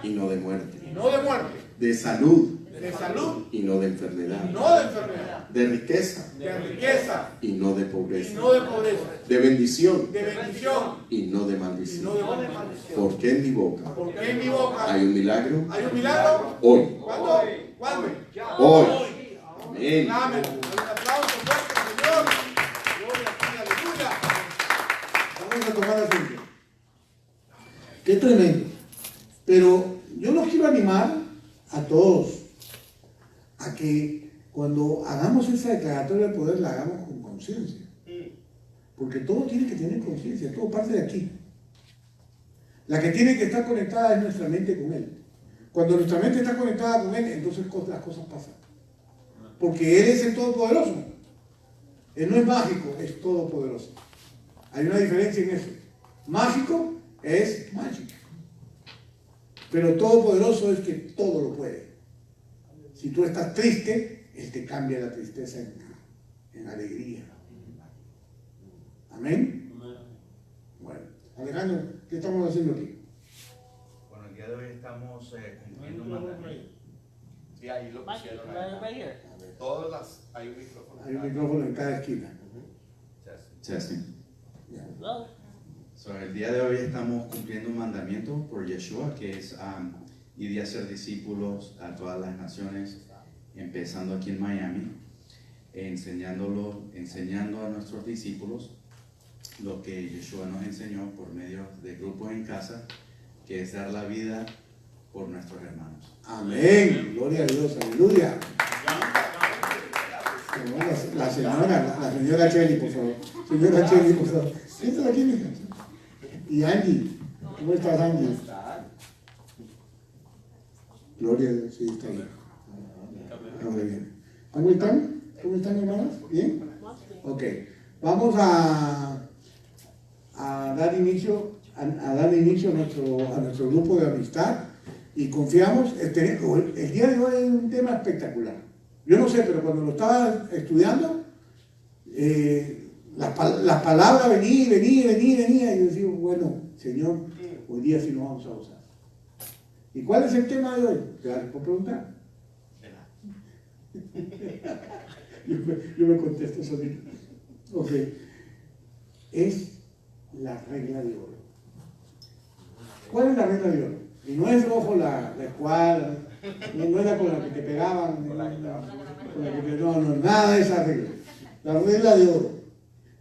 vida y no de muerte, y no de muerte, de salud de salud y no de enfermedad, y no de enfermedad, de riqueza de riqueza y no de y pobreza, no de pobreza, de bendición de bendición y no de y no maldición. de maldición. Porque en mi boca Porque en mi boca hay un milagro hay un milagro. hoy. ¿Cuándo? ¿Cuándo? Hoy. Amén. Amén. Un aplauso fuerte al Señor. Gloria a ti, aleluya. Vamos a tomar asiento. Qué tremendo. Pero yo los quiero animar a todos a que cuando hagamos esa declaratoria de poder la hagamos con conciencia. Porque todo tiene que tener conciencia, todo parte de aquí. La que tiene que estar conectada es nuestra mente con Él. Cuando nuestra mente está conectada con Él, entonces las cosas pasan. Porque Él es el Todopoderoso. Él no es mágico, es todopoderoso. Hay una diferencia en eso. Mágico es mágico. Pero todopoderoso es que todo lo puede. Si tú estás triste, Él te cambia la tristeza en alegría. Amén. Bueno, Alejandro, ¿qué estamos haciendo aquí? Bueno, el día de hoy estamos cumpliendo un mandamiento. Sí, ahí lo pusieron. Todas las. Hay un micrófono. Hay un micrófono en cada esquina. Testing. Ya. So, el día de hoy estamos cumpliendo un mandamiento por Yeshua, que es ir y hacer discípulos a todas las naciones, empezando aquí en Miami, enseñando a nuestros discípulos lo que Yeshua nos enseñó por medio de grupos en casa, que es dar la vida por nuestros hermanos. Amén. Gloria a Dios. Aleluya. La señora Cheli, por favor. Señora Cheli, por favor. Siéntate aquí, mija. Y Angie. ¿Cómo estás, Angie? Gloria a Dios. Sí, está bien. Ahora bien. ¿Cómo están? ¿Cómo están, hermanas? ¿Bien? Ok. Vamos a dar inicio a nuestro grupo de amistad y confiamos. El día de hoy es un tema espectacular. Yo no sé, pero cuando lo estaba estudiando, la palabra venía, y yo decía, bueno, Señor, hoy día sí lo vamos a usar. ¿Y cuál es el tema de hoy? Gracias por preguntar. Yo me contesto solito. Ok. Es la regla de oro. ¿Cuál es la regla de oro? Y no es, ojo, la escuadra, no es la con la que te pegaban, no, nada de esa regla. La regla de oro.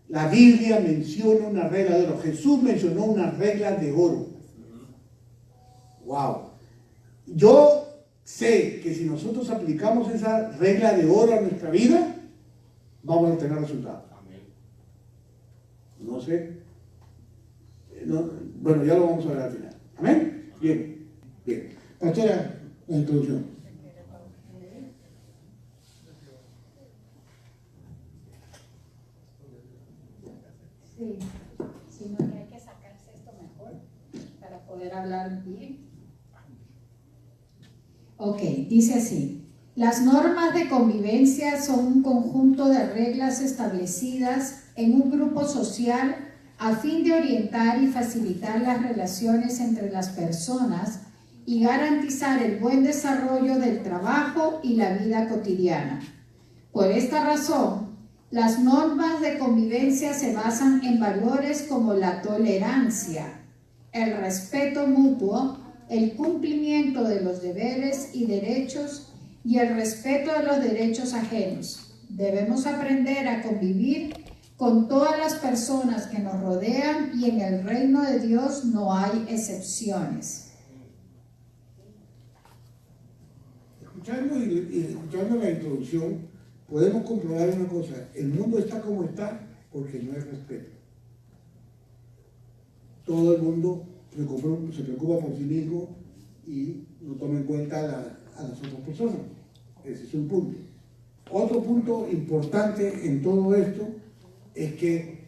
La Biblia menciona una regla de oro. Jesús mencionó una regla de oro. Wow. Yo sé que si nosotros aplicamos esa regla de oro a nuestra vida, vamos a tener resultados. No sé. Bueno, ya lo vamos a ver al final. ¿Amén? Bien, bien. Pastora, la introducción. Sí, sino que hay que sacarse esto mejor para poder hablar bien. Ok, dice así. Las normas de convivencia son un conjunto de reglas establecidas en un grupo social a fin de orientar y facilitar las relaciones entre las personas y garantizar el buen desarrollo del trabajo y la vida cotidiana. Por esta razón, las normas de convivencia se basan en valores como la tolerancia, el respeto mutuo, el cumplimiento de los deberes y derechos y el respeto de los derechos ajenos. Debemos aprender a convivir con todas las personas que nos rodean y en el reino de Dios no hay excepciones. Escuchando la introducción, podemos comprobar una cosa. El mundo está como está porque no hay respeto. Todo el mundo se preocupa por sí mismo y no toma en cuenta a las otras personas. Ese es un punto. Otro punto importante en todo esto es que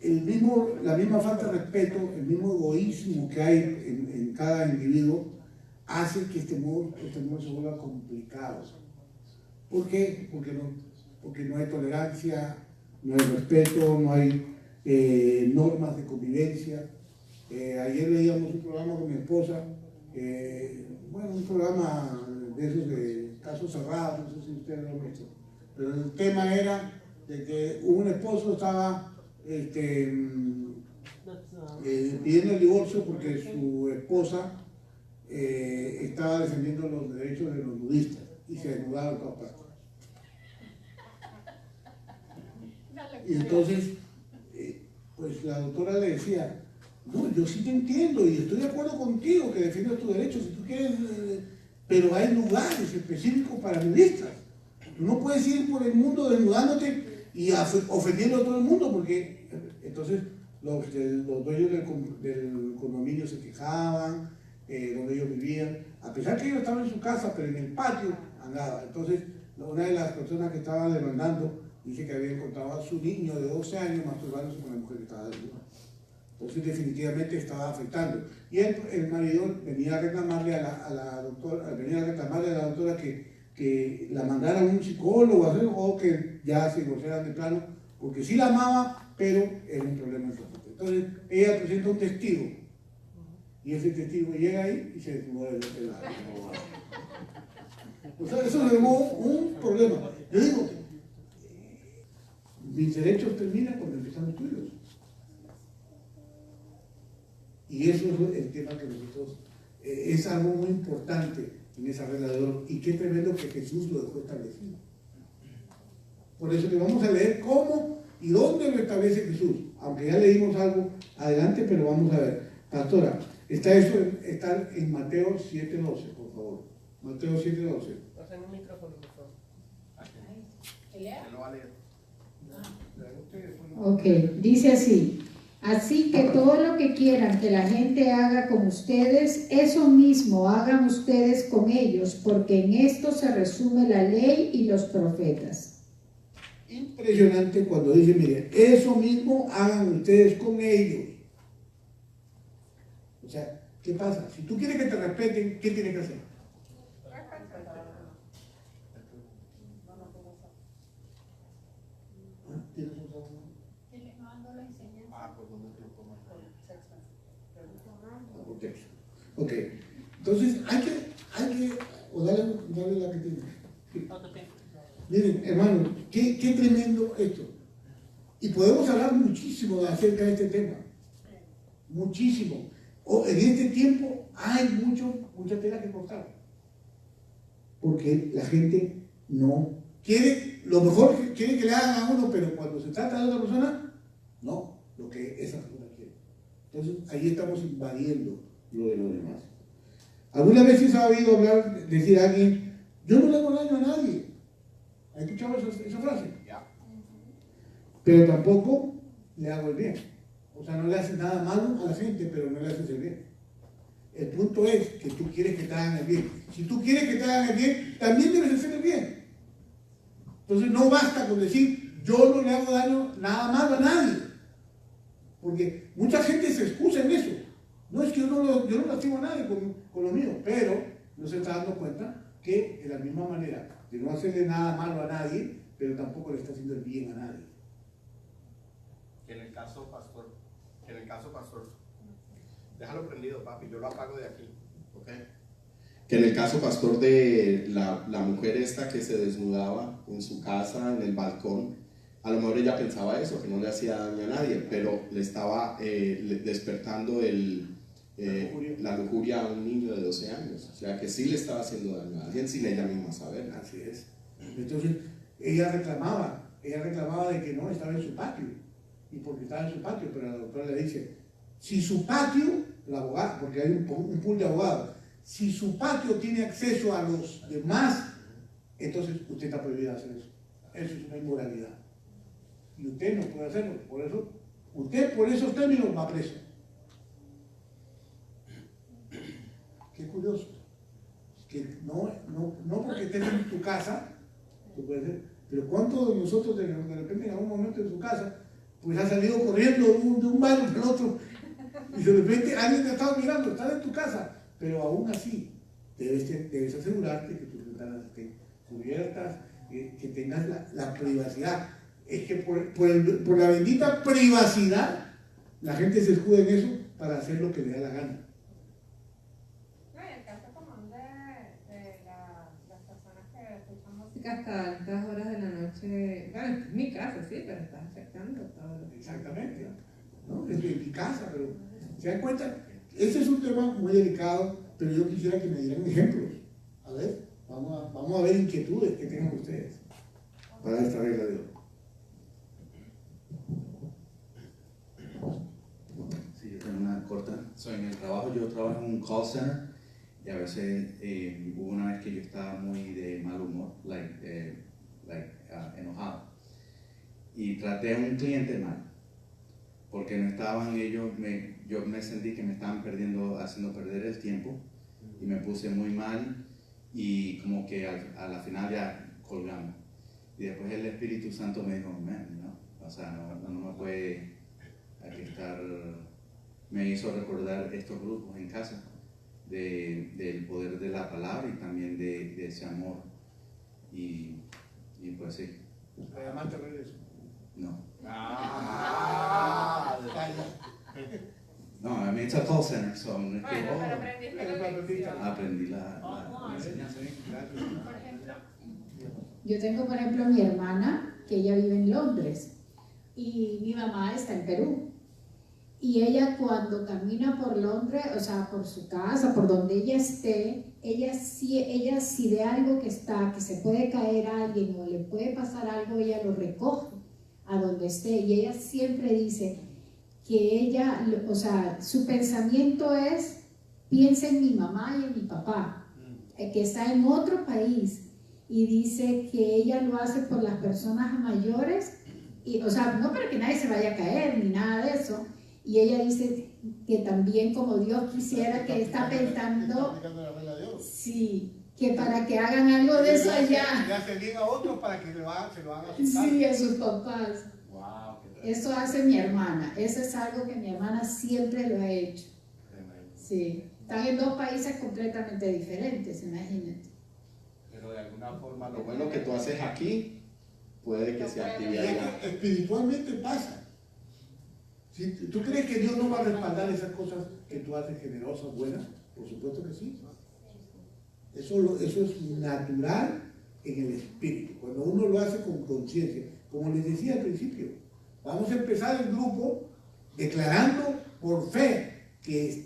la misma falta de respeto, el mismo egoísmo que hay en cada individuo hace que este mundo se vuelva complicado. ¿Por qué? Porque no hay tolerancia, no hay respeto, no hay normas de convivencia. Ayer veíamos un programa con mi esposa bueno, un programa de esos de casos cerrados, no sé si ustedes lo han visto, pero el tema era de que un esposo estaba pidiendo el divorcio porque su esposa estaba defendiendo los derechos de los nudistas y se desnudaba en todas partes. Y entonces, pues la doctora le decía, no, yo sí te entiendo y estoy de acuerdo contigo que defiendas tus derechos si tú quieres, pero hay lugares específicos para nudistas. Tú no puedes ir por el mundo desnudándote y ofendiendo a todo el mundo, porque entonces los dueños del condominio se quejaban, donde ellos vivían, a pesar que ellos estaban en su casa, pero en el patio andaba. Entonces, una de las personas que estaba demandando dice que había encontrado a su niño de 12 años masturbándose con la mujer que estaba desnuda. Entonces, definitivamente estaba afectando. Y el marido venía a reclamarle a la doctora, que la mandara a un psicólogo o que ya se divorciaran de plano, porque sí la amaba, pero era un problema en su familia. Entonces, ella presenta un testigo, y ese testigo llega ahí y se desnudó de lado. O sea, eso le llamó un problema. Yo digo, mis derechos terminan cuando empiezan los tuyos. Y eso es el tema que nosotros, es algo muy importante en esa regla de oro. Y qué tremendo que Jesús lo dejó establecido. Por eso que vamos a leer cómo y dónde lo establece Jesús. Aunque ya leímos algo adelante, pero vamos a ver. Pastora, está en Mateo 7:12, por favor. Mateo 7:12. Pasen un micrófono, por favor. Lo va a leer. Ok, dice así: así que todo lo que quieran que la gente haga con ustedes, eso mismo hagan ustedes con ellos, porque en esto se resume la ley y los profetas. Impresionante cuando dice, mire, eso mismo hagan ustedes con ellos. O sea, ¿qué pasa? Si tú quieres que te respeten, ¿qué tienes que hacer? ¿Tienes un segundo? Por texto. Ok, entonces hay que o dale la que tiene. Sí. Miren, hermanos, qué tremendo esto. Y podemos hablar muchísimo acerca de este tema. Muchísimo. En este tiempo hay mucha tela que cortar. Porque la gente no quiere, lo mejor que quiere que le hagan a uno, pero cuando se trata de otra persona, no, lo que esa persona quiere. Entonces ahí estamos invadiendo lo de los demás. ¿Alguna vez se ha oído decir a alguien, yo no le hago daño a nadie? ¿Ha escuchado esa frase? Pero tampoco le hago el bien. O sea, no le haces nada malo a la gente, pero no le haces el bien. El punto es que tú quieres que te hagan el bien. Si tú quieres que te hagan el bien, también debes hacer el bien. Entonces no basta con decir, yo no le hago daño nada malo a nadie. Porque mucha gente se excusa en eso. No es que yo no lastimo a nadie con lo mío, pero no se está dando cuenta que de la misma manera de no hacerle nada malo a nadie, pero tampoco le está haciendo el bien a nadie. Que en el caso, pastor, déjalo prendido, papi, yo lo apago de aquí, ¿ok? Que en el caso, pastor, de la mujer esta que se desnudaba en su casa, en el balcón, a lo mejor ella pensaba eso, que no le hacía daño a nadie, pero le estaba despertando la lujuria a un niño de 12 años. O sea, que sí le estaba haciendo daño a alguien sin ella misma saber. Así es. Entonces, ella reclamaba de que no estaba en su patio. Y porque estaba en su patio, pero la doctora le dice, si su patio, la abogada, porque hay un pool de abogados, si su patio tiene acceso a los demás, entonces usted está prohibida hacer eso. Eso es una inmoralidad. Y usted no puede hacerlo. Por eso, usted por esos términos va preso. Qué curioso. Que no porque estés en tu casa, tú puedes hacer. Pero ¿cuántos de nosotros de repente en algún momento en su casa, pues ha salido corriendo de un baño al otro y de repente alguien te ha estado mirando, estás en tu casa, pero aún así debes asegurarte que tus ventanas estén cubiertas, que tengas la privacidad. Es que por la bendita privacidad la gente se escuda en eso para hacer lo que le da la gana. que hasta altas horas de la noche, bueno, esta es mi casa, sí, pero estás afectando todo. Exactamente, ¿no? Es de mi casa, pero se dan cuenta, ese es un tema muy delicado, pero yo quisiera que me dieran ejemplos. A ver, vamos a ver inquietudes que tengan ustedes para esta regla de oro. Sí, yo tengo una corta. En el trabajo yo trabajo en un call center y a veces hubo una vez que yo estaba muy de mal humor, enojado, y traté a un cliente mal porque no estaban ellos, yo me sentí que me estaban haciendo perder el tiempo y me puse muy mal y como que a la final ya colgamos. Y después el Espíritu Santo me dijo, man, ¿no? O sea, no me puede, hay que estar, me hizo recordar estos grupos en casa, del poder de la palabra y también de ese amor. Y pues sí. ¿Le llamaste regreso? No. Calla. No, I mean, it's a call center, so Bueno, pero aprendiste la lección. aprendí la enseñanza. Por ejemplo, yo tengo, por ejemplo, mi hermana, que ella vive en Londres, y mi mamá está en Perú. Y ella cuando camina por Londres, o sea, por su casa, por donde ella esté, ella si de algo que se puede caer a alguien o le puede pasar algo, ella lo recoge a donde esté. Y ella siempre dice que ella, o sea, su pensamiento es, piensa en mi mamá y en mi papá, que está en otro país. Y dice que ella lo hace por las personas mayores, y, o sea, no para que nadie se vaya a caer ni nada de eso. Y ella dice que también como Dios quisiera, que está pensando, sí, que para que hagan algo de eso allá. Le hace bien a otros para que se lo hagan a sus Sí, a sus papás. Wow, Eso hace mi hermana. Eso es algo que mi hermana siempre lo ha hecho. Sí. Están en dos países completamente diferentes, imagínate. Pero de alguna forma Lo bueno que tú haces aquí puede que se active allá. Espiritualmente pasa. Si tú crees que Dios no va a respaldar esas cosas que tú haces generosas, buenas, por supuesto que sí. Eso es natural en el espíritu, cuando uno lo hace con conciencia. Como les decía al principio, vamos a empezar el grupo declarando por fe que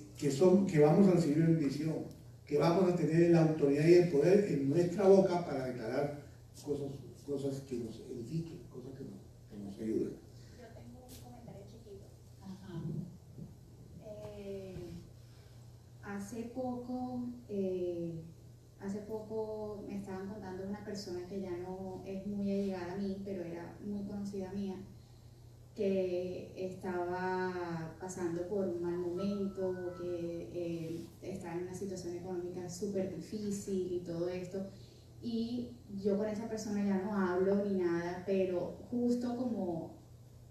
vamos a recibir bendición, que vamos a tener la autoridad y el poder en nuestra boca para declarar cosas que nos edifiquen, cosas que nos ayuden. Yo tengo un comentario chiquito. Ajá. Hace poco me estaban contando una persona que ya no es muy allegada a mí, pero era muy conocida mía, que estaba pasando por un mal momento, que estaba en una situación económica súper difícil y todo esto. Y yo con esa persona ya no hablo ni nada, pero justo como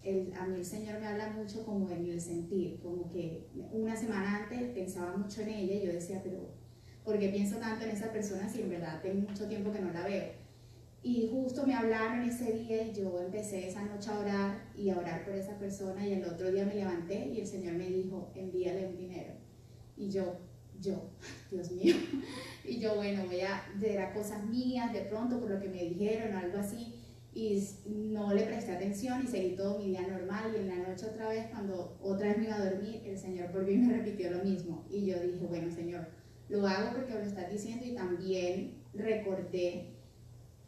a mí el Señor me habla mucho como en el sentir, como que una semana antes pensaba mucho en ella y yo decía, pero ¿por qué pienso tanto en esa persona si en verdad tengo mucho tiempo que no la veo? Y justo me hablaron ese día y yo empecé esa noche a orar y a orar por esa persona, y el otro día me levanté y el Señor me dijo, envíale un dinero. Y yo, Dios mío, y yo, bueno, era cosas mías de pronto por lo que me dijeron o algo así, y no le presté atención y seguí todo mi día normal. Y en la noche otra vez, cuando otra vez me iba a dormir, el Señor volvió y me repitió lo mismo, y yo dije, bueno, Señor, lo hago porque me lo estás diciendo. Y también recordé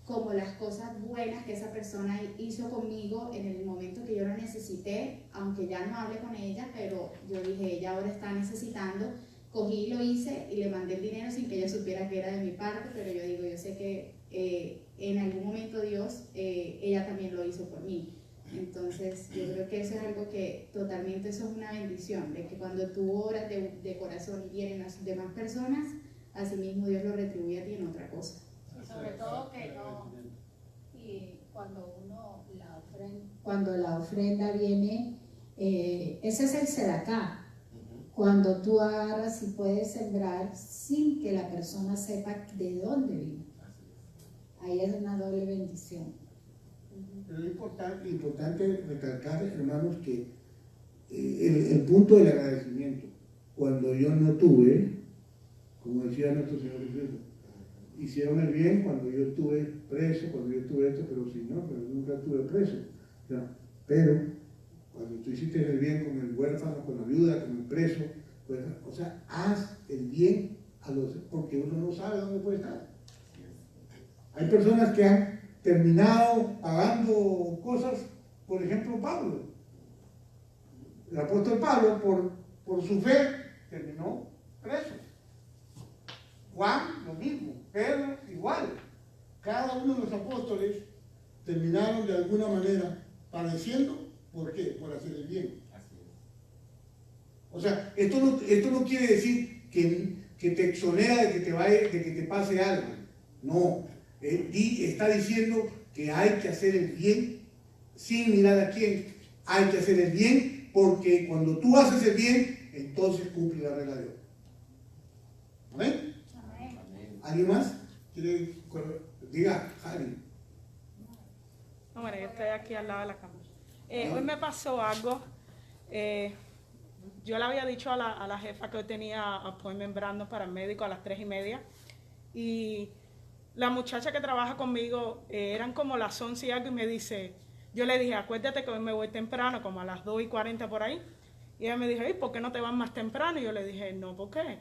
como las cosas buenas que esa persona hizo conmigo en el momento que yo lo necesité, aunque ya no hablé con ella, pero yo dije, ella ahora está necesitando. Cogí y lo hice y le mandé el dinero sin que ella supiera que era de mi parte, pero yo digo, yo sé que en algún momento Dios, ella también lo hizo por mí. Entonces yo creo que eso es algo que totalmente, eso es una bendición, de que cuando tú oras de corazón y vienen las demás personas, así mismo Dios lo retribuye a ti en otra cosa. Y sobre todo que no, y cuando la ofrenda viene, ese es el sedacá. Cuando tú agarras y puedes sembrar sin que la persona sepa de dónde vino. Ahí es una doble bendición. Pero es importante recalcar, hermanos, que el punto del agradecimiento, cuando yo no tuve, como decía nuestro Señor Jesús, y hicieron el bien cuando yo estuve preso, cuando yo estuve esto, pero Señor, pero nunca estuve preso. O sea, pero cuando tú hiciste el bien con el huérfano, con la viuda, con el preso, pues, o sea, haz el bien a los, porque uno no sabe dónde puede estar. Hay personas que han terminado pagando cosas, por ejemplo, Pablo. El apóstol Pablo, por su fe, terminó preso. Juan, lo mismo. Pedro, igual. Cada uno de los apóstoles terminaron de alguna manera padeciendo. ¿Por qué? Por hacer el bien. O sea, esto no quiere decir que te exonera de que te pase algo. No. Está diciendo que hay que hacer el bien sin mirar a quién. Hay que hacer el bien porque cuando tú haces el bien, entonces cumple la regla de Dios. ¿Amén? ¿Alguien más? Diga, Jari. No, bueno, yo estoy aquí al lado de la cámara. Hoy me pasó algo. Yo le había dicho a la jefa que hoy tenía appointment Brandon para el médico a las 3:30. Y la muchacha que trabaja conmigo, eran como las 11 y algo, y me dice, yo le dije, acuérdate que hoy me voy temprano, como a las 2:40 por ahí. Y ella me dijo, ¿por qué no te vas más temprano? Y yo le dije, no, ¿por qué?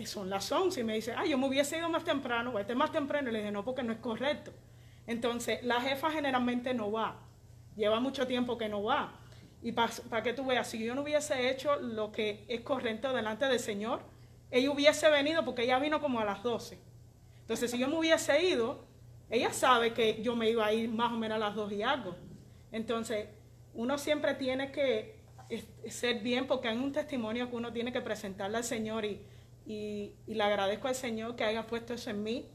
Son las 11. Y me dice, yo me hubiese ido más temprano, vete más temprano. Y le dije, no, porque no es correcto. Entonces, la jefa generalmente no va. Lleva mucho tiempo que no va. Y para que tú veas, si yo no hubiese hecho lo que es correcto delante del Señor, ella hubiese venido, porque ella vino como a las 12. Entonces, si yo me hubiese ido, ella sabe que yo me iba a ir más o menos a las 2 y algo. Entonces, uno siempre tiene que ser bien, porque hay un testimonio que uno tiene que presentarle al Señor, y le agradezco al Señor que haya puesto eso en mí,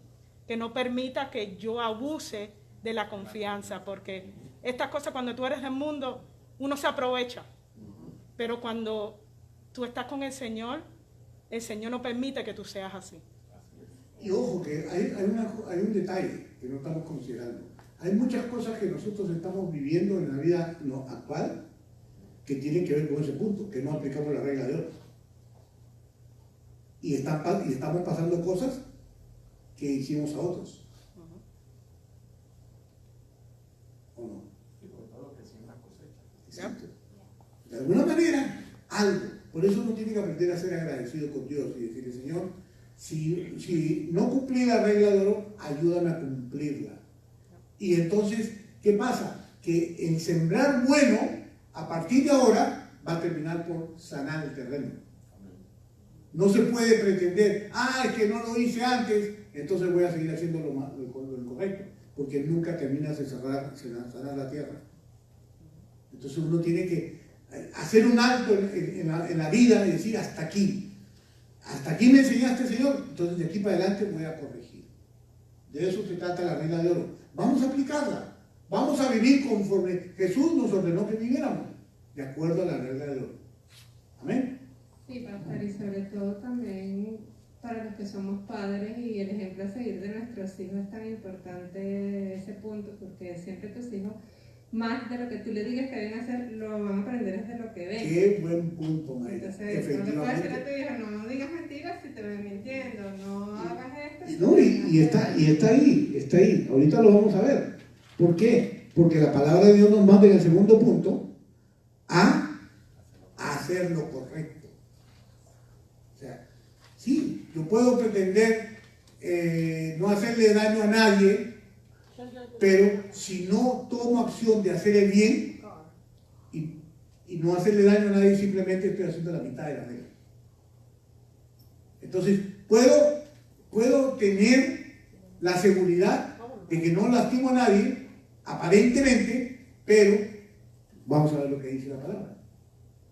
que no permita que yo abuse de la confianza, porque estas cosas, cuando tú eres del mundo, uno se aprovecha, pero cuando tú estás con el Señor no permite que tú seas así. Y ojo, que hay un detalle que no estamos considerando. Hay muchas cosas que nosotros estamos viviendo en la vida actual que tienen que ver con ese punto, que no aplicamos la regla de oro. Y estamos pasando cosas que hicimos a otros. ¿O no? Exacto. De alguna manera, algo. Por eso uno tiene que aprender a ser agradecido con Dios y decirle, Señor, si no cumplí la regla de oro, ayúdame a cumplirla. Y entonces, ¿qué pasa? Que el sembrar bueno, a partir de ahora, va a terminar por sanar el terreno. No se puede pretender, es que no lo hice antes, entonces voy a seguir haciendo lo correcto, porque nunca terminas de sanar la tierra. Entonces uno tiene que hacer un alto en la vida y decir, hasta aquí me enseñaste, Señor, entonces de aquí para adelante voy a corregir. De eso se trata la regla de oro. Vamos a aplicarla, vamos a vivir conforme Jesús nos ordenó que viviéramos, de acuerdo a la regla de oro. Amén. Sí, pastor, y sobre todo también para los que somos padres, y el ejemplo a seguir de nuestros hijos es tan importante ese punto, porque siempre tus hijos, más de lo que tú le digas que deben hacer, lo van a aprender desde lo que ven. Qué buen punto, Mayra. Entonces, no le puedes decir a tu hijo, no digas mentiras si te ven mintiendo, no hagas esto. Y está ahí. Ahorita lo vamos a ver. ¿Por qué? Porque la palabra de Dios nos manda en el segundo punto a hacer lo correcto. O sea, sí, yo puedo pretender no hacerle daño a nadie, pero si no tomo acción de hacer el bien y no hacerle daño a nadie, simplemente estoy haciendo la mitad de la regla. Entonces, puedo tener la seguridad de que no lastimo a nadie, aparentemente, pero vamos a ver lo que dice la palabra.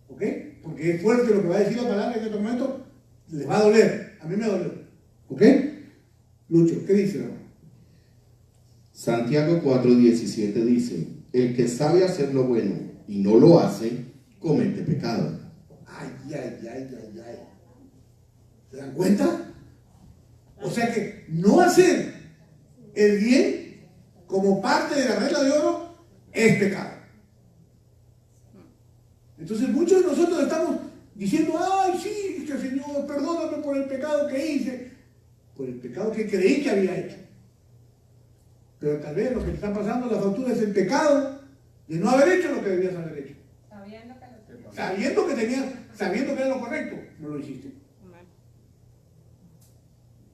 ¿Ok? Porque es fuerte lo que va a decir la palabra en este momento, les va a doler. A mí me dolió. ¿Ok? Lucho, ¿qué dice la palabra? Santiago 4:17 dice, el que sabe hacer lo bueno y no lo hace, comete pecado. Ay. ¿Se dan cuenta? O sea que no hacer el bien como parte de la regla de oro es pecado. Entonces muchos de nosotros estamos diciendo, sí, que Señor, perdóname por el pecado que hice. por el pecado que creí que había hecho. Pero tal vez lo que te está pasando en la factura es el pecado de no haber hecho lo que debías haber hecho. Sabiendo que era lo correcto, no lo hiciste.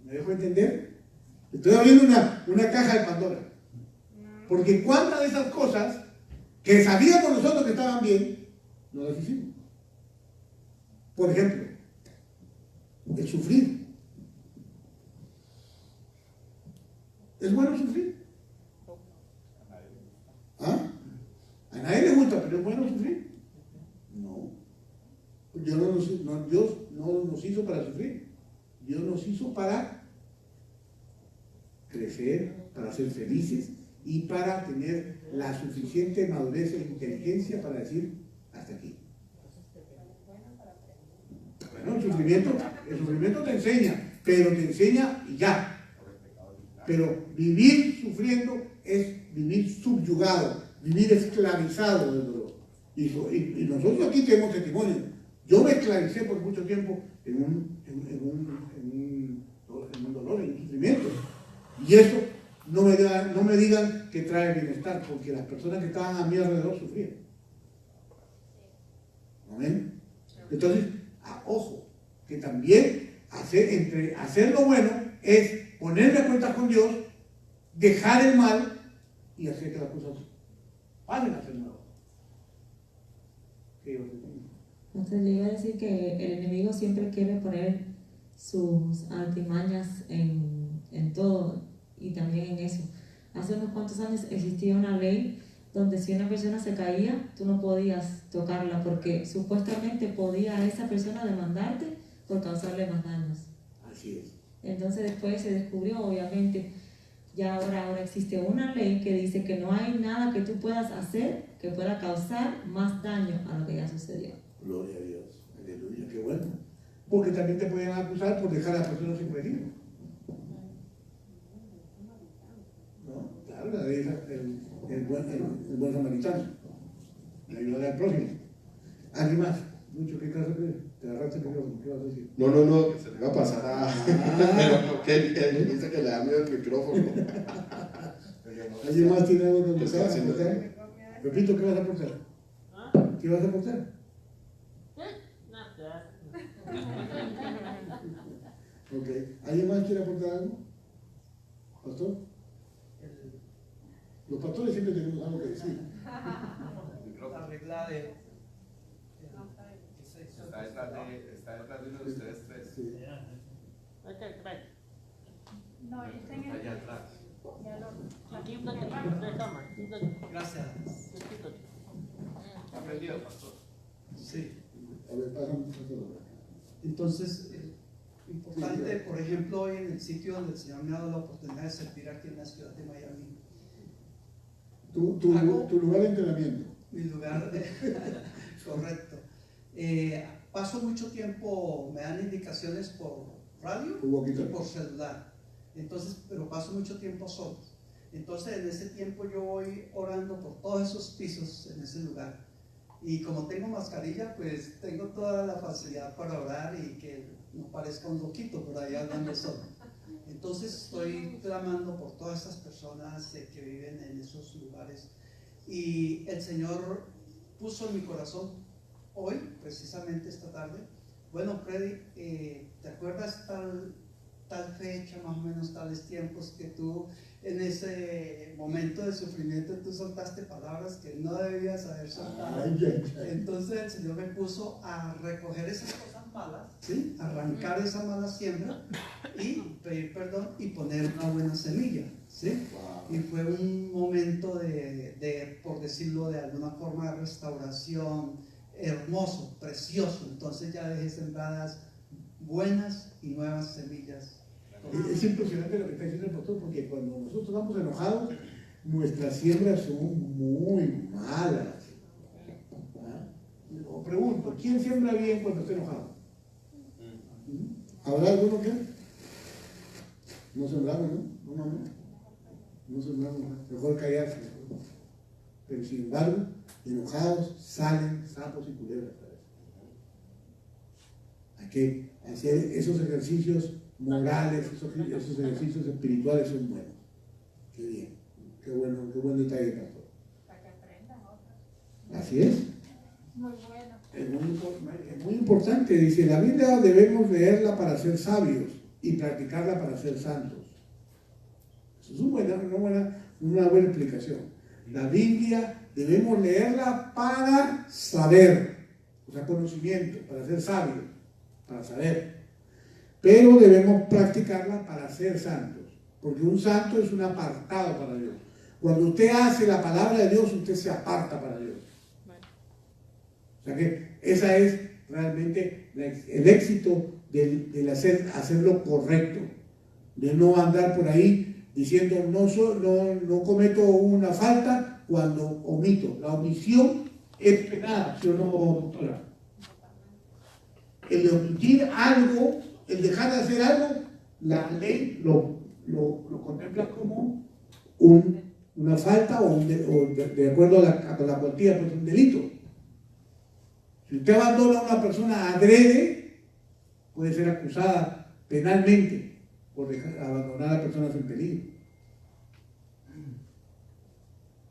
¿Me dejo entender? Estoy abriendo una caja de Pandora. Porque cuántas de esas cosas que sabíamos nosotros que estaban bien, no las hicimos. Por ejemplo, el sufrir. ¿Es bueno sufrir? ¿Ah? A nadie le gusta, pero ¿es bueno sufrir? No. Dios no nos hizo para sufrir. Dios nos hizo para crecer, para ser felices y para tener la suficiente madurez e inteligencia para decir hasta aquí. Bueno, el sufrimiento te enseña, pero te enseña y ya. Pero vivir sufriendo es vivir subyugado, vivir esclavizado del dolor. Y nosotros aquí tenemos testimonio. Yo me esclavicé por mucho tiempo en un dolor, en un sufrimiento. Y eso no me digan que trae bienestar, porque las personas que estaban a mi alrededor sufrían. ¿Amén? Entonces, ojo, que también hacer lo bueno es ponerme a cuentas con Dios, dejar el mal y hacer que las cosas pasen a ser nuevas. Entonces le iba a decir que el enemigo siempre quiere poner sus artimañas en todo y también en eso. Hace unos cuantos años existía una ley donde si una persona se caía, tú no podías tocarla porque supuestamente podía esa persona demandarte por causarle más daños. Así es. Entonces después se descubrió, obviamente, ya ahora existe una ley que dice que no hay nada que tú puedas hacer que pueda causar más daño a lo que ya sucedió. Gloria a Dios, aleluya, qué bueno. Porque también te pueden acusar por dejar a las personas sin peligro. ¿No? Claro, la ley es el buen samaritano. La ayuda al prójimo. ¿Alguien más? Mucho, ¿qué caso que te agarraste el micrófono? ¿Qué vas a decir? No, que se le va a pasar a... Pero que él dice que le da miedo el micrófono. ¿Alguien más tiene algo que aportar? Repito, ¿qué vas a aportar? ¿Qué vas a aportar? Ok. ¿Alguien más quiere aportar algo? ¿Pastor? Los pastores siempre tenemos algo que decir. Arregla de... Está detrás de uno de ustedes tres. Sí. No, está en el... Allá atrás. Gracias. Aprendido, pastor. Sí. A ver, pásame. Entonces, importante, por ejemplo, hoy en el sitio donde el Señor me ha dado la oportunidad de servir aquí en la ciudad de Miami. Tu lugar de entrenamiento. Mi lugar, correcto. Paso mucho tiempo, me dan indicaciones por radio y por celular. Entonces, pero paso mucho tiempo solo. Entonces, en ese tiempo yo voy orando por todos esos pisos en ese lugar. Y como tengo mascarilla, pues tengo toda la facilidad para orar y que no parezca un loquito por ahí hablando solo. Entonces estoy clamando por todas esas personas que viven en esos lugares. Y el Señor puso en mi corazón hoy, precisamente esta tarde, bueno, Freddy, ¿te acuerdas tal fecha, más o menos tales tiempos que tú en ese momento de sufrimiento tú soltaste palabras que no debías haber soltado? Entonces el Señor me puso a recoger esas cosas malas, ¿sí? Arrancar esa mala siembra y pedir perdón y poner una buena semilla, ¿sí? Y fue un momento de, por decirlo de alguna forma, de restauración hermoso, precioso. Entonces ya dejé sembradas buenas y nuevas semillas. Es impresionante lo que está diciendo el pastor, porque cuando nosotros estamos enojados, nuestras siembras son muy malas. Os pregunto, ¿quién siembra bien cuando está enojado? ¿Habrá alguno que? No sembramos, ¿no? No sembramos, mejor callarse. Pero sin embargo, enojados salen sapos y culebras. Hay que hacer esos ejercicios morales, esos ejercicios espirituales son buenos. Qué bien, qué buen detalle, pastor. Para que aprendan otras. Así es. Muy bueno. Es muy importante, dice, la Biblia debemos leerla para ser sabios y practicarla para ser santos. Eso es una buena explicación. La Biblia debemos leerla para saber, o sea, conocimiento, para ser sabios, para saber. Pero debemos practicarla para ser santos, porque un santo es un apartado para Dios. Cuando usted hace la palabra de Dios, usted se aparta para Dios. O sea que esa es realmente el éxito del hacer lo correcto, de no andar por ahí diciendo no cometo una falta cuando omito. La omisión es penada, ¿sí o no, doctora? El de omitir algo, el dejar de hacer algo, la ley lo contempla como una falta o de acuerdo a la cuantía, pues un delito. Si usted abandona a una persona adrede, puede ser acusada penalmente por abandonar a personas en peligro.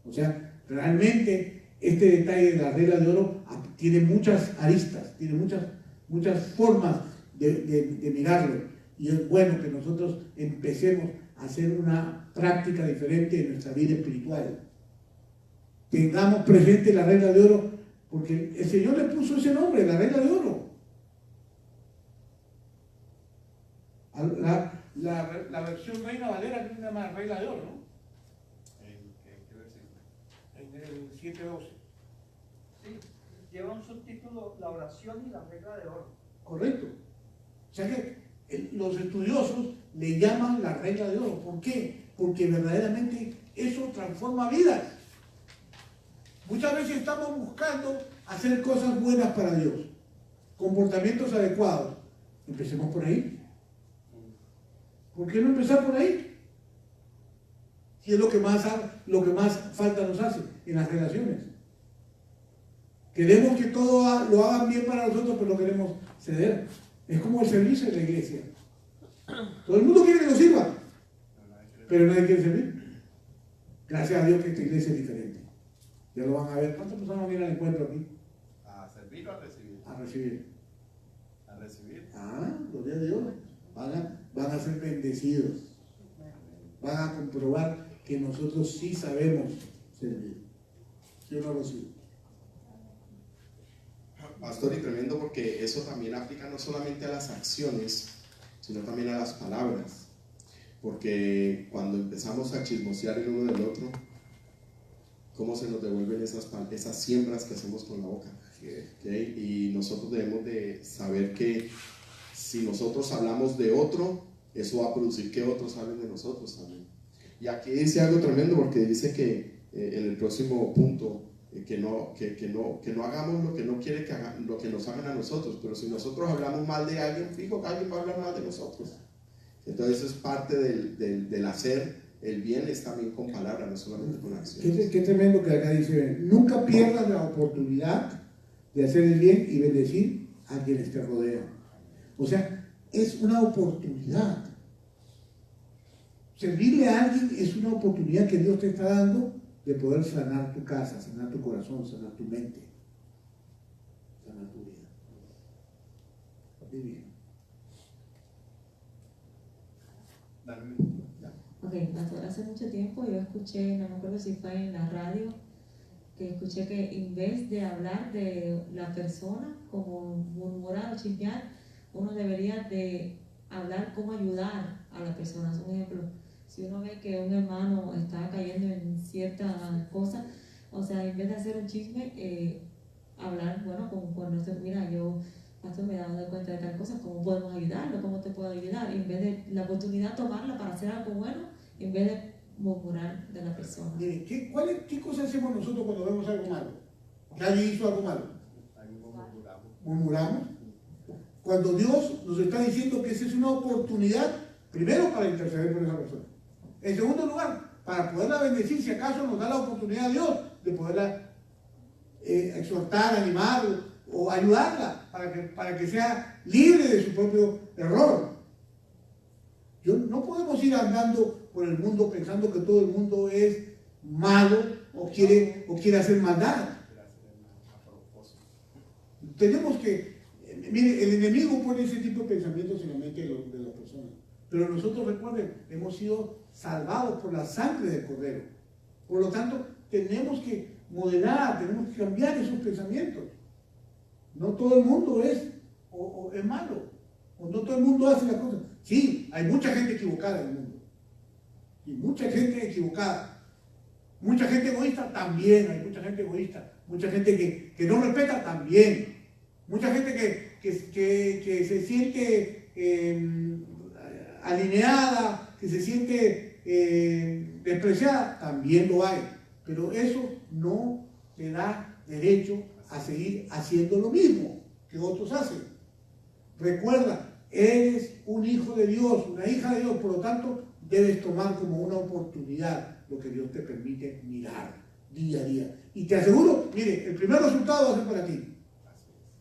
O sea, realmente este detalle de la regla de oro tiene muchas aristas, tiene muchas formas de mirarlo. Y es bueno que nosotros empecemos a hacer una práctica diferente en nuestra vida espiritual. Tengamos presente la regla de oro, porque el Señor le puso ese nombre, la regla de oro. La versión Reina Valera tiene una regla de oro, ¿no? En el 7:12. Sí, lleva un subtítulo, la oración y la regla de oro. Correcto. O sea que los estudiosos le llaman la regla de oro. ¿Por qué? Porque verdaderamente eso transforma vidas. Muchas veces estamos buscando hacer cosas buenas para Dios, comportamientos adecuados. Empecemos por ahí. ¿Por qué no empezar por ahí? Si es lo que más falta nos hace en las relaciones. Queremos que todo lo hagan bien para nosotros, pero no queremos ceder. Es como el servicio de la iglesia. Todo el mundo quiere que nos sirva, pero nadie quiere servir. Gracias a Dios que esta iglesia es diferente. Ya lo van a ver. ¿Cuántas personas vienen al encuentro aquí? ¿A servir o a recibir? A recibir. A recibir. Los días de Dios van a ser bendecidos. Van a comprobar que nosotros sí sabemos servir. Yo no lo sigo. Pastor, y tremendo, porque eso también aplica no solamente a las acciones, sino también a las palabras. Porque cuando empezamos a chismosear el uno del otro, ¿cómo se nos devuelven esas siembras que hacemos con la boca? ¿Okay? Y nosotros debemos de saber que si nosotros hablamos de otro, eso va a producir que otros hablen de nosotros también. Y aquí dice algo tremendo, porque dice que en el próximo punto, que no hagamos lo que no quiere que hagan, lo que nos hagan a nosotros, pero si nosotros hablamos mal de alguien, fijo que alguien va a hablar mal de nosotros. Entonces eso es parte del hacer el bien, es también con palabras, no solamente con acciones. Qué tremendo que acá dice: nunca pierdas la oportunidad de hacer el bien y bendecir a quienes te rodean. O sea, es una oportunidad. Servirle a alguien es una oportunidad que Dios te está dando de poder sanar tu casa, sanar tu corazón, sanar tu mente, sanar tu vida. Muy bien. Ok, pastor, hace mucho tiempo yo escuché, no me acuerdo si fue en la radio, que escuché que en vez de hablar de la persona como murmurar o chismear, uno debería de hablar cómo ayudar a la persona. Un ejemplo, si uno ve que un hermano está cayendo en cierta cosa, o sea, en vez de hacer un chisme, hablar, bueno, como cuando usted, mira, yo, pastor, me he dado cuenta de tal cosa, ¿cómo podemos ayudarlo? ¿Cómo te puedo ayudar? Y en vez de la oportunidad tomarla para hacer algo bueno, en vez de murmurar de la persona. Mire, ¿qué cosas hacemos nosotros cuando vemos algo malo? ¿Que alguien hizo algo malo? Murmuramos. Cuando Dios nos está diciendo que esa es una oportunidad, primero para interceder por esa persona. En segundo lugar, para poderla bendecir, si acaso nos da la oportunidad Dios de poderla exhortar, animar o ayudarla para que sea libre de su propio error. No podemos ir andando por el mundo pensando que todo el mundo es malo o quiere hacer maldad. Tenemos que, mire, el enemigo pone ese tipo de pensamientos en la mente de las personas. Pero nosotros, recuerden, hemos sido salvados por la sangre del Cordero. Por lo tanto, tenemos que moderar, tenemos que cambiar esos pensamientos. No todo el mundo es malo, o no todo el mundo hace las cosas. Sí, hay mucha gente equivocada en el mundo. Y mucha gente equivocada. Mucha gente egoísta también, hay mucha gente egoísta. Mucha gente que no respeta también. Mucha gente que se siente alineada, que se siente despreciada, también lo hay. Pero eso no te da derecho a seguir haciendo lo mismo que otros hacen. Recuerda, eres un hijo de Dios, una hija de Dios, por lo tanto, debes tomar como una oportunidad lo que Dios te permite mirar día a día. Y te aseguro, mire, el primer resultado va a ser para ti.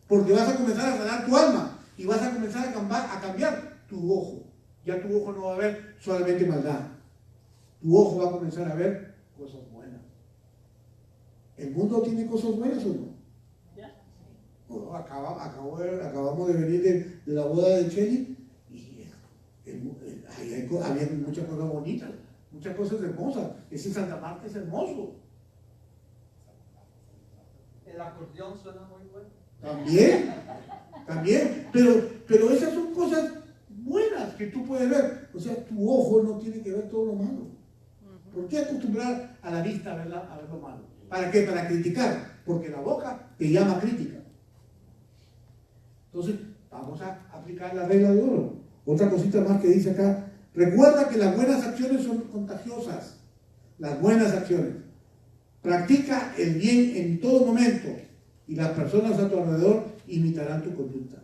Porque vas a comenzar a sanar tu alma y vas a comenzar a cambiar tu ojo. Ya tu ojo no va a ver solamente maldad. Tu ojo va a comenzar a ver cosas buenas. ¿El mundo tiene cosas buenas o no? Bueno, acabamos de venir de la boda de Cheli y había muchas cosas bonitas, muchas cosas hermosas. Ese Santa Marta es hermoso. El acordeón suena muy bueno. También, pero esas son cosas buenas que tú puedes ver. O sea, tu ojo no tiene que ver todo lo malo. ¿Por qué acostumbrar a la vista a ver lo malo? ¿Para qué? Para criticar, porque la boca te llama crítica. Entonces, vamos a aplicar la regla de oro. Otra cosita más que dice acá, recuerda que las buenas acciones son contagiosas. Las buenas acciones. Practica el bien en todo momento y las personas a tu alrededor imitarán tu conducta.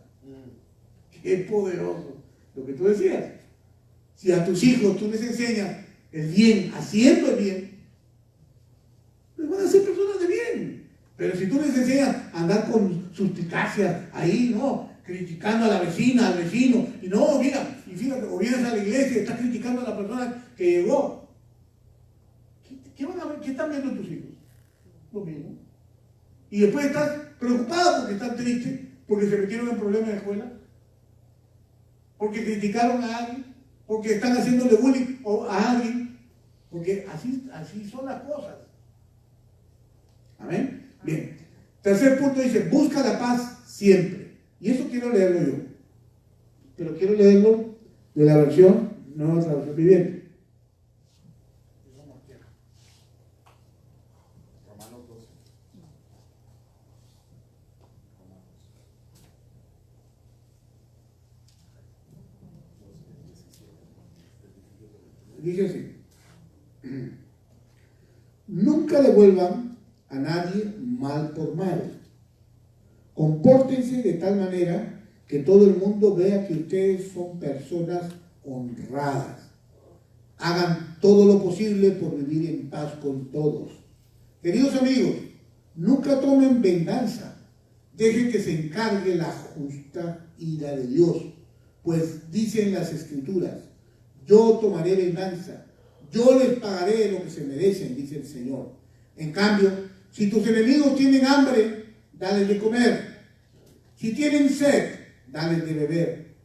Qué poderoso lo que tú decías. Si a tus hijos tú les enseñas el bien, haciendo el bien, pues van a ser personas de bien. Pero si tú les enseñas a andar con suspicacias ahí, no, criticando a la vecina, al vecino, y no, mira, y fíjate, o vienes a la iglesia y estás criticando a la persona que llegó, ¿qué están viendo tus hijos? Lo mismo. Y después estás preocupado porque están tristes, porque se metieron en problemas en la escuela, porque criticaron a alguien, porque están haciéndole bullying a alguien, porque así son las cosas. Amén. Bien. Tercer punto dice, busca la paz siempre. Y eso quiero leerlo yo. Pero quiero leerlo de la versión Nueva Traducción Viviente. Romanos 12. Dice así. Nunca devuelvan a nadie mal por mal. Compórtense de tal manera que todo el mundo vea que ustedes son personas honradas. Hagan todo lo posible por vivir en paz con todos. Queridos amigos, nunca tomen venganza. Dejen que se encargue la justa ira de Dios. Pues dicen las Escrituras, yo tomaré venganza. Yo les pagaré lo que se merecen, dice el Señor. En cambio, si tus enemigos tienen hambre, dales de comer. Si tienen sed, dales de beber.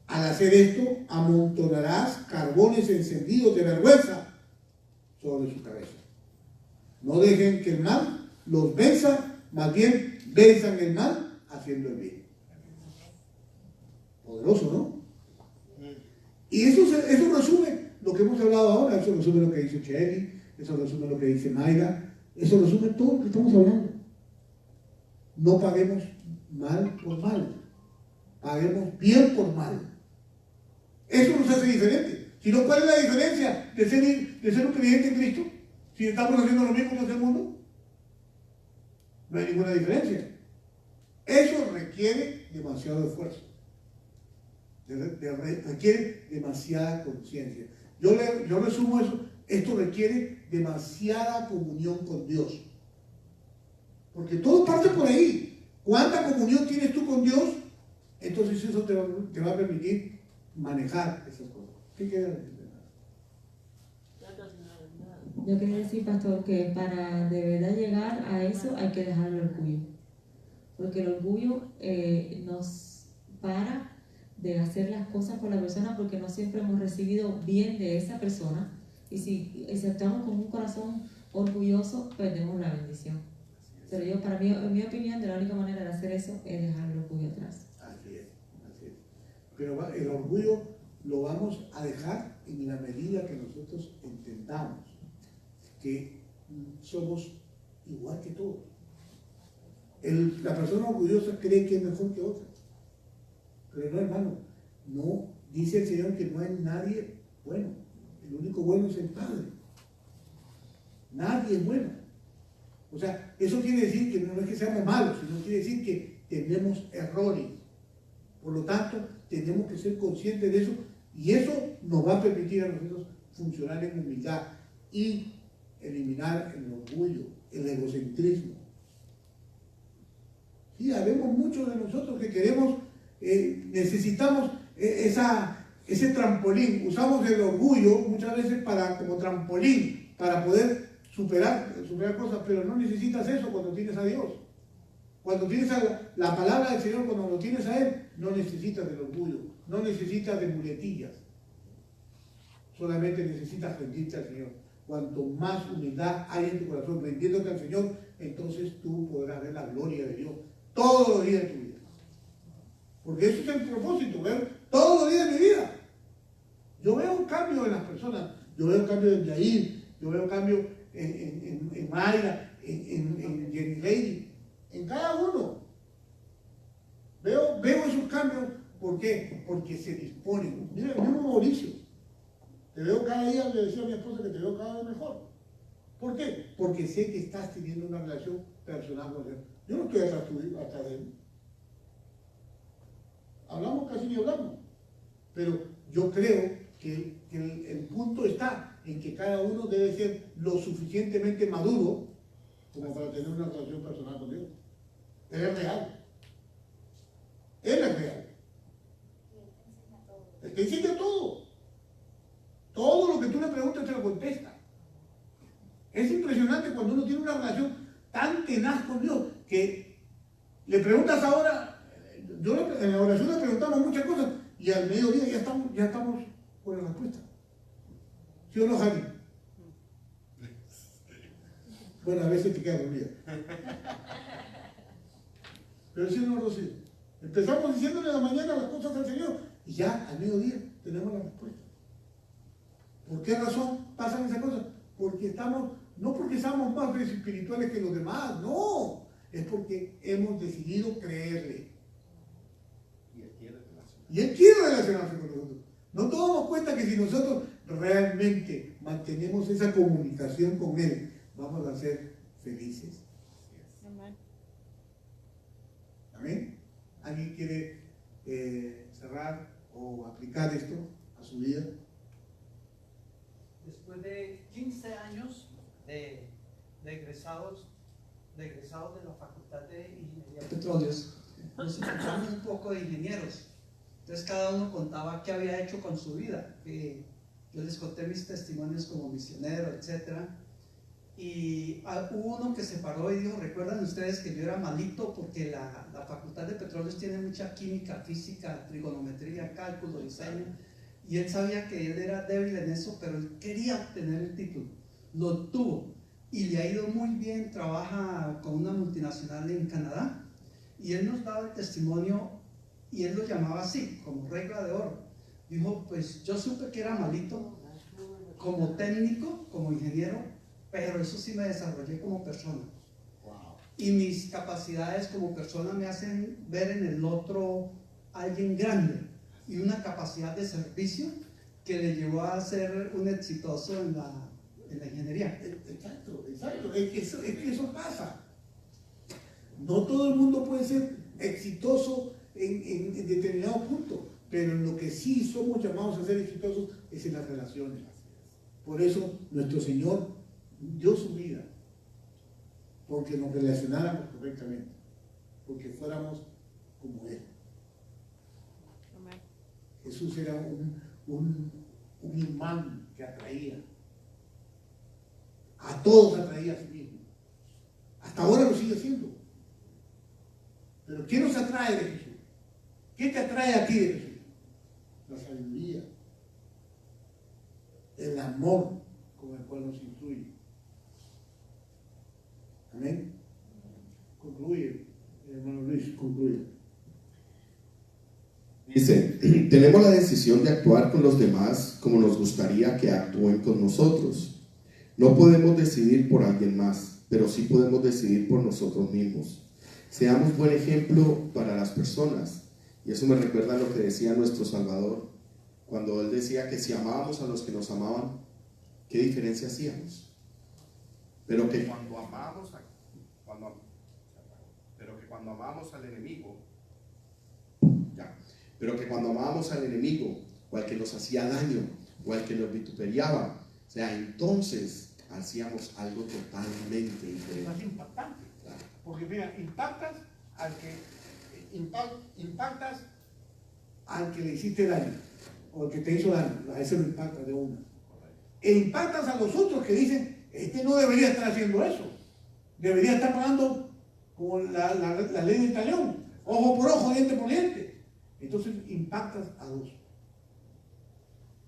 Al hacer esto, amontonarás carbones encendidos de vergüenza sobre su cabeza. No dejen que el mal los venza, más bien venzan el mal haciendo el bien. Poderoso, ¿no? Y eso resume lo que hemos hablado ahora, eso resume lo que dice Cheli, eso resume lo que dice Mayra, eso resume todo lo que estamos hablando. No paguemos mal por mal, paguemos bien por mal. Eso nos hace diferente. Si no, ¿cuál es la diferencia de ser un creyente en Cristo? Si estamos haciendo lo mismo que hace el mundo, no hay ninguna diferencia. Eso requiere demasiado esfuerzo, requiere demasiada conciencia. Yo resumo eso, esto requiere demasiada comunión con Dios. Porque todo parte por ahí. ¿Cuánta comunión tienes tú con Dios? Entonces eso te va a permitir manejar esas cosas. ¿Qué queda? Yo quería decir, pastor, que para de verdad llegar a eso hay que dejar el orgullo. Porque el orgullo nos para de hacer las cosas por la persona porque no siempre hemos recibido bien de esa persona. Y si estamos con un corazón orgulloso, perdemos la bendición. Pero yo, para mí, en mi opinión, de la única manera de hacer eso es dejar el orgullo atrás. Así es, así es. Pero el orgullo lo vamos a dejar en la medida que nosotros entendamos que somos igual que todos. La persona orgullosa cree que es mejor que otra. Pero no, hermano, no, dice el Señor que no hay nadie bueno. El único bueno es el Padre. Nadie es bueno. O sea, eso quiere decir que no es que seamos malos, sino quiere decir que tenemos errores. Por lo tanto, tenemos que ser conscientes de eso y eso nos va a permitir a nosotros funcionar en humildad y eliminar el orgullo, el egocentrismo. Sí, habemos muchos de nosotros que queremos, necesitamos ese trampolín. Usamos el orgullo muchas veces como trampolín para poder superar cosas, pero no necesitas eso cuando tienes a Dios. Cuando tienes la palabra del Señor, cuando lo tienes a Él, no necesitas del orgullo, no necesitas de muletillas. Solamente necesitas rendirte al Señor. Cuanto más humildad hay en tu corazón, rendiéndote al Señor, entonces tú podrás ver la gloria de Dios todos los días de tu vida. Porque eso es el propósito, ver todos los días de mi vida. Yo veo un cambio en las personas, yo veo un cambio en Yair, yo veo un cambio en Mayra, en Jenny Lady, en cada uno. Veo esos cambios, ¿por qué? Porque se disponen. Mira, el mismo Mauricio, te veo cada día, le decía a mi esposa que te veo cada vez mejor. ¿Por qué? Porque sé que estás teniendo una relación personal con Él. Yo no estoy atrás de Él. Hablamos casi ni hablamos. Pero yo creo que el punto está en que cada uno debe ser lo suficientemente maduro como para tener una relación personal con Dios. Él es real. Él es real. Él te enseña todo. Todo lo que tú le preguntas te lo contesta. Es impresionante cuando uno tiene una relación tan tenaz con Dios que le preguntas ahora, en la oración le preguntamos muchas cosas y al mediodía ya estamos con la respuesta. ¿Sí o no, Javi? Bueno, a veces te queda dormida. Pero sí o no, Rocío. Empezamos diciéndole a la mañana las cosas al Señor y ya al mediodía tenemos la respuesta. ¿Por qué razón pasan esas cosas? Porque no porque seamos más espirituales que los demás, no. Es porque hemos decidido creerle. Y Él quiere relacionarse con nosotros. No nos damos cuenta que si nosotros realmente mantenemos esa comunicación con Él, vamos a ser felices. Amén. ¿Amén? ¿Alguien quiere cerrar o aplicar esto a su vida? Después de 15 años de egresados de la Facultad de Ingeniería de Petróleos, nos encontramos un poco de ingenieros. Entonces cada uno contaba qué había hecho con su vida. Yo les conté mis testimonios como misionero, etc. Y hubo uno que se paró y dijo, ¿recuerdan ustedes que yo era malito porque la Facultad de Petróleos tiene mucha química, física, trigonometría, cálculo, diseño? Y él sabía que él era débil en eso, pero él quería obtener el título. Lo obtuvo y le ha ido muy bien, trabaja con una multinacional en Canadá. Y él nos daba el testimonio y él lo llamaba así, como regla de oro. Dijo, pues yo supe que era malito como técnico, como ingeniero, pero eso sí me desarrollé como persona. Y mis capacidades como persona me hacen ver en el otro alguien grande y una capacidad de servicio que le llevó a ser un exitoso en la ingeniería. Exacto. Es que eso pasa. No todo el mundo puede ser exitoso en determinado punto, pero en lo que sí somos llamados a ser exitosos es en las relaciones. Por eso nuestro Señor dio su vida, porque nos relacionáramos correctamente, porque fuéramos como Él. Jesús era un un imán que atraía. A todos atraía a sí mismo. Hasta ahora lo sigue siendo. Pero ¿qué nos atrae de Jesús? ¿Qué te atrae a ti de Jesús? La sabiduría, el amor con el cual nos instruye. Amén. Concluye, hermano Luis, concluye. Dice, tenemos la decisión de actuar con los demás como nos gustaría que actúen con nosotros. No podemos decidir por alguien más, pero sí podemos decidir por nosotros mismos. Seamos buen ejemplo para las personas. Y eso me recuerda a lo que decía nuestro Salvador, cuando Él decía que si amábamos a los que nos amaban, ¿qué diferencia hacíamos? Pero que cuando amamos al enemigo, pero que cuando amábamos al enemigo, o al que nos hacía daño, o al que nos vituperiaba, o sea, entonces hacíamos algo totalmente diferente. Es impactante. Claro. Porque mira, impactas al que le hiciste daño, o al que te hizo daño, a ese lo impactas de una. E impactas a los otros que dicen, este no debería estar haciendo eso, debería estar pagando como la ley del talión, ojo por ojo, diente por diente. Entonces impactas a dos.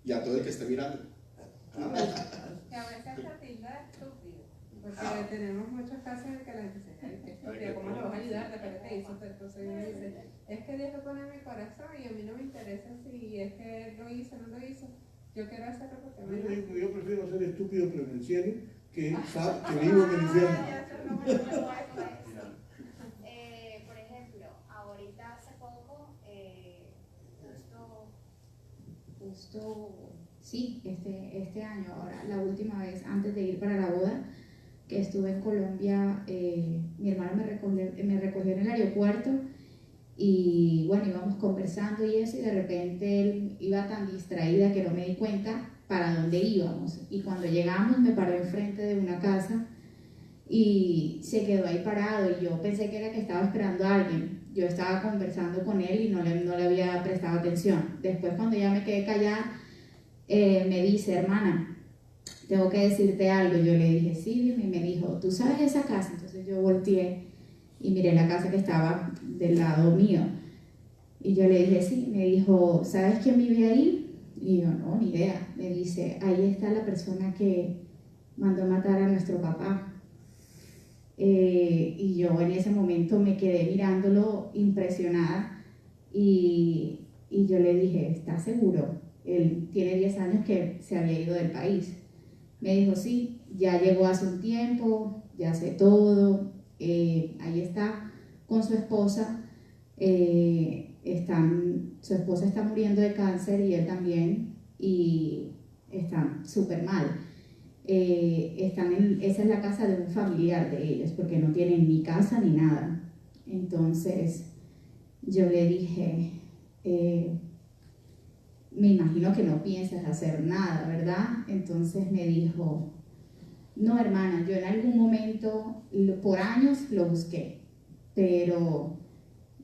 Y a todo el que esté mirando. Que a veces se tilda de estúpido, porque tenemos muchos casos en que la gente dice, estúpido, ¿cómo lo vas a ayudar? ¿De qué te hizo? Entonces uno dice, es que Dios lo pone en mi corazón y a mí no me interesa si es que lo hizo o no lo hizo. Yo quiero hacerlo porque me gusta. Yo prefiero ser estúpido pero en el cielo que vivo en el infierno. Por ejemplo, ahorita hace poco, sí, este año, ahora, la última vez, antes de ir para la boda, que estuve en Colombia, mi hermano me recogió en el aeropuerto y bueno, íbamos conversando y eso, y de repente él iba tan distraída que no me di cuenta para dónde íbamos. Y cuando llegamos me paró enfrente de una casa y se quedó ahí parado y yo pensé que era que estaba esperando a alguien. Yo estaba conversando con él y no le había prestado atención. Después, cuando ya me quedé callada, me dice, hermana, tengo que decirte algo. Yo le dije, sí, dime. Y me dijo, ¿tú sabes esa casa? Entonces yo volteé y miré la casa que estaba del lado mío. Y yo le dije, sí. Me dijo, ¿sabes quién vive ahí? Y yo, no, ni idea. Me dice, ahí está la persona que mandó matar a nuestro papá. Y yo en ese momento me quedé mirándolo impresionada y yo le dije, ¿estás seguro? Él tiene 10 años que se había ido del país. Me dijo, sí, ya llegó hace un tiempo, ya sé todo, ahí está con su esposa, su esposa está muriendo de cáncer y él también, y están súper mal. Esa es la casa de un familiar de ellos, porque no tienen ni casa ni nada. Entonces yo le dije, me imagino que no piensas hacer nada, ¿verdad? Entonces me dijo, no, hermana, yo en algún momento, por años lo busqué, pero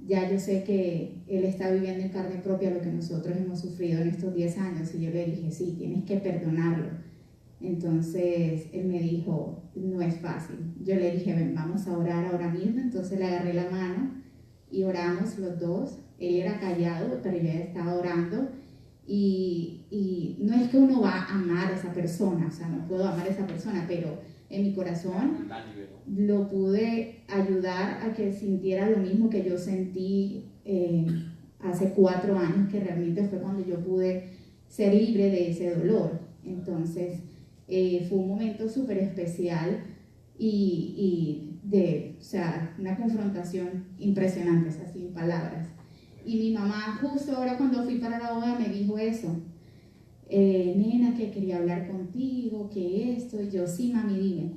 ya yo sé que él está viviendo en carne propia lo que nosotros hemos sufrido en estos 10 años. Y yo le dije, sí, tienes que perdonarlo. Entonces él me dijo, no es fácil. Yo le dije, ven, vamos a orar ahora mismo. Entonces le agarré la mano y oramos los dos. Él era callado, pero yo estaba orando. Y no es que uno va a amar a esa persona, o sea, no puedo amar a esa persona, pero en mi corazón lo pude ayudar a que sintiera lo mismo que yo sentí hace 4 años, que realmente fue cuando yo pude ser libre de ese dolor. Entonces fue un momento súper especial o sea, una confrontación impresionante, o sea, sin palabras. Y mi mamá justo ahora cuando fui para la boda me dijo eso, nena, que quería hablar contigo, que esto. Y yo, sí, mami, dime.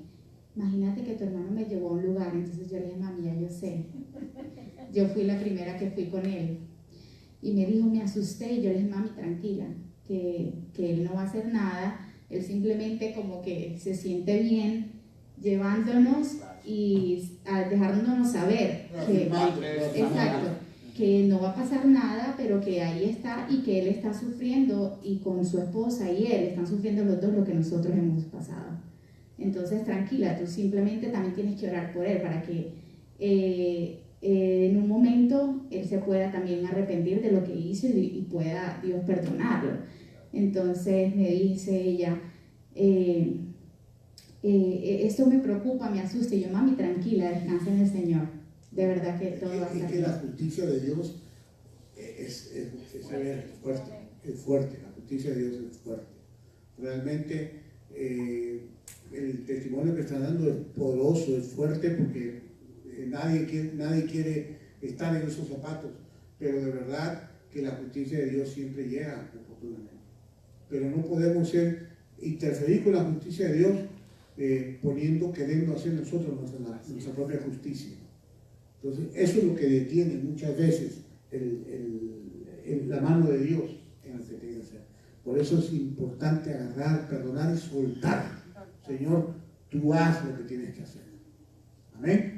Imagínate que tu hermano me llevó a un lugar. Entonces yo le dije, mami, ya yo sé. Yo fui la primera que fui con él. Y me dijo, me asusté. Y yo le dije, mami, tranquila, que él no va a hacer nada. Él simplemente como que se siente bien llevándonos y dejándonos saber que, exacto, que no va a pasar nada, pero que ahí está y que él está sufriendo y con su esposa y él están sufriendo los dos lo que nosotros hemos pasado. Entonces tranquila, tú simplemente también tienes que orar por él para que en un momento él se pueda también arrepentir de lo que hizo y pueda Dios perdonarlo. Entonces me dice ella, esto me preocupa, me asusta. Y yo, mami, tranquila, descansa en el Señor. De verdad que todo va a estar que bien. la justicia de Dios es fuerte, es fuerte. La justicia de Dios es fuerte. Realmente el testimonio que está dando es poderoso, es fuerte, porque nadie quiere estar en esos zapatos, pero de verdad que la justicia de Dios siempre llega oportunamente. Pero no podemos interferir con la justicia de Dios queriendo hacer nosotros nuestra propia justicia. Entonces, eso es lo que detiene muchas veces la mano de Dios en lo que tiene que hacer. Por eso es importante agarrar, perdonar y soltar. Señor, tú haz lo que tienes que hacer. Amén.